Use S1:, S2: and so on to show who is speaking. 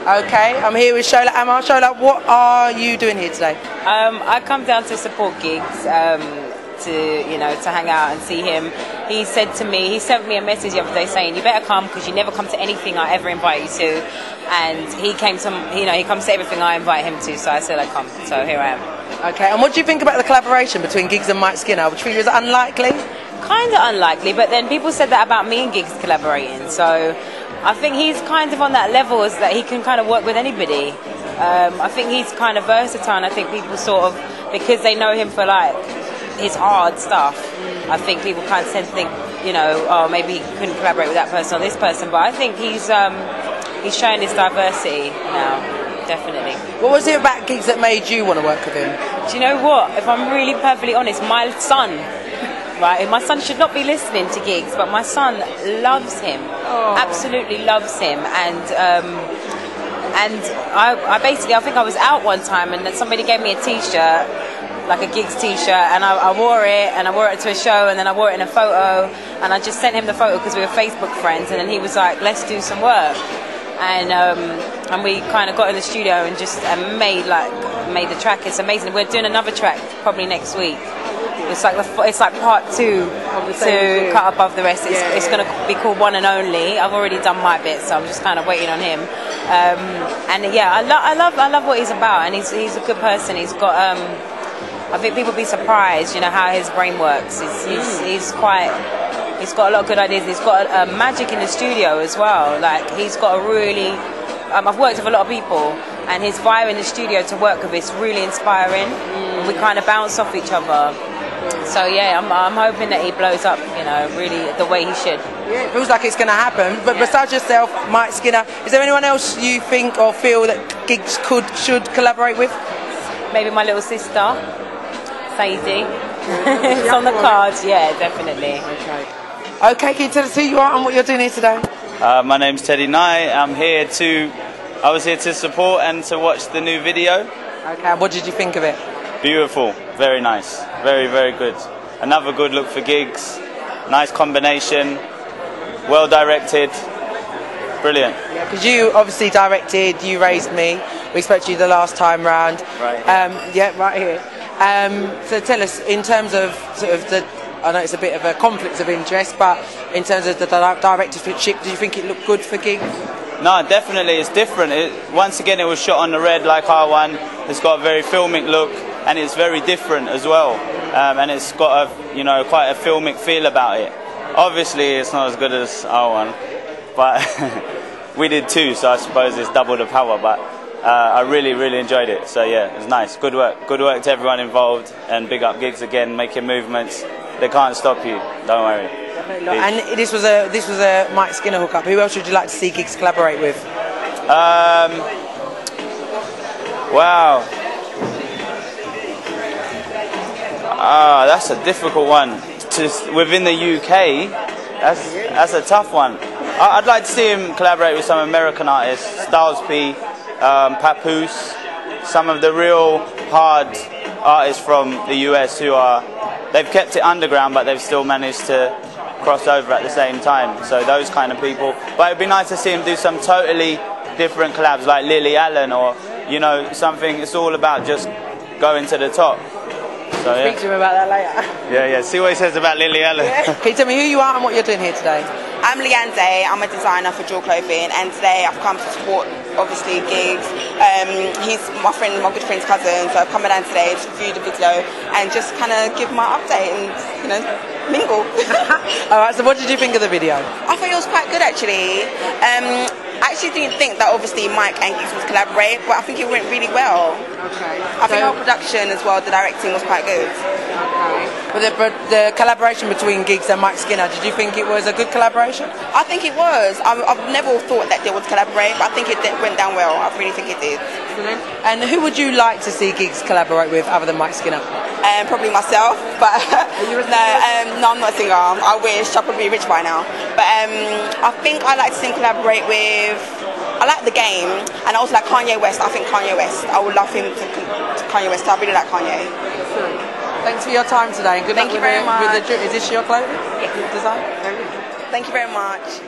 S1: Okay, I'm here with Shola. Shola, what are you doing here today?
S2: I come down to support gigs, to hang out and see him. He said to me, he sent me a message the other day saying, "You better come because you never come to anything I ever invite you to." And he came to, he comes to everything I invite him to. So I said I'd come. So here I am.
S1: Okay, and what do you think about the collaboration between Giggs and Mike Skinner? Which you think was unlikely?
S2: Kind of unlikely, but then people said that about me and Giggs collaborating. So I think he's kind of on that level, is that he can kind of work with anybody. I think he's kind of versatile, and I think people sort of, because they know him for like his hard stuff, I think people kind of tend to think, oh, maybe he couldn't collaborate with that person or this person. But I think he's showing his diversity now, definitely.
S1: What was it about Giggs that made you want to work with him?
S2: Do you know what? If I'm really perfectly honest, my son. Right, my son should not be listening to Giggs, but my son loves him, absolutely loves him, and I basically, I think I was out one time and then somebody gave me a T-shirt, like a Giggs T-shirt, and I wore it, and I wore it to a show, and then I wore it in a photo, and I just sent him the photo because we were Facebook friends, and then he was like, "Let's do some work," and we kind of got in the studio and just made the track. It's amazing. We're doing another track probably next week. It's like part two to cut above the rest. It's going to be called One and Only. I've already done my bit, so I'm just kind of waiting on him. And yeah, I love what he's about, and he's a good person. He's got I think people be surprised, how his brain works. He's got a lot of good ideas. He's got magic in the studio as well. Like, he's got a really I've worked with a lot of people, and his vibe in the studio to work with is really inspiring. We kind of bounce off each other. So yeah, I'm hoping that he blows up, really the way he should.
S1: Yeah, it feels like it's going to happen. But besides yourself, Mike Skinner, is there anyone else you think or feel that Giggs should collaborate with?
S2: Maybe my little sister, Sadie. It's on the cards, yeah, definitely.
S1: Okay, can you tell us who you are and what you're doing here today?
S3: My name's Teddy Nye. I was here to support and to watch the new video.
S1: Okay, and what did you think of it?
S3: Beautiful, very nice, very, very good. Another good look for Giggs, nice combination, well directed, brilliant. Yeah,
S1: because you obviously directed You Raised Me. We spoke to you the last time round.
S3: Right.
S1: Yeah, right here. So tell us, in terms of sort of I know it's a bit of a conflict of interest, but in terms of the directorship, do you think it looked good for Giggs?
S3: No, definitely, it's different. Once again, it was shot on the red like R1. It's got a very filmic look, and it's very different as well. And it's got quite a filmic feel about it. Obviously, it's not as good as R1, but we did too, so I suppose it's double the power. But I really, really enjoyed it. So yeah, it was nice. Good work to everyone involved, and big up Giggs again, making movements. They can't stop you. Don't worry.
S1: And this was a Mike Skinner hookup. Who else would you like to see Giggs collaborate with?
S3: Wow. That's a difficult one. Within the UK, that's a tough one. I'd like to see him collaborate with some American artists, Styles P, Papoose, some of the real hard artists from the US they've kept it underground, but they've still managed to cross over at the same time. So those kind of people. But it'd be nice to see him do some totally different collabs, like Lily Allen, or something. It's all about just going to the top. So yeah.
S1: Speak to him about that later.
S3: Yeah. See what he says about Lily Allen.
S1: Yeah. Can you tell me who you are and what you're doing here today?
S4: I'm Leanne Day. I'm a designer for Jaw Clothing, and today I've come to support, obviously, Giggs. He's my good friend's cousin, so I've come down today to view the video and just kind of give my update and, mingle.
S1: Alright, so what did you think of the video?
S4: I thought it was quite good, actually. I actually didn't think that obviously Mike and Giggs would collaborate, but I think it went really well.
S1: Okay.
S4: I think our production as well, the directing was quite good.
S1: Okay. But the collaboration between Giggs and Mike Skinner, did you think it was a good collaboration?
S4: I think it was. I've never thought that they would collaborate, but I think it went down well. I really think it did.
S1: Excellent. And who would you like to see Giggs collaborate with other than Mike Skinner?
S4: Probably myself, but no, I'm not a singer. I wish. I'd probably be rich by now. But I think I'd like to see him collaborate with. I like The Game, and I also like Kanye West. I think Kanye West. I would love him to Kanye West. I really like Kanye.
S1: Thanks for your time today, and good luck
S4: Thank you very much.
S1: Is this your clothing?
S4: Yeah.
S1: Design?
S4: Thank you very much.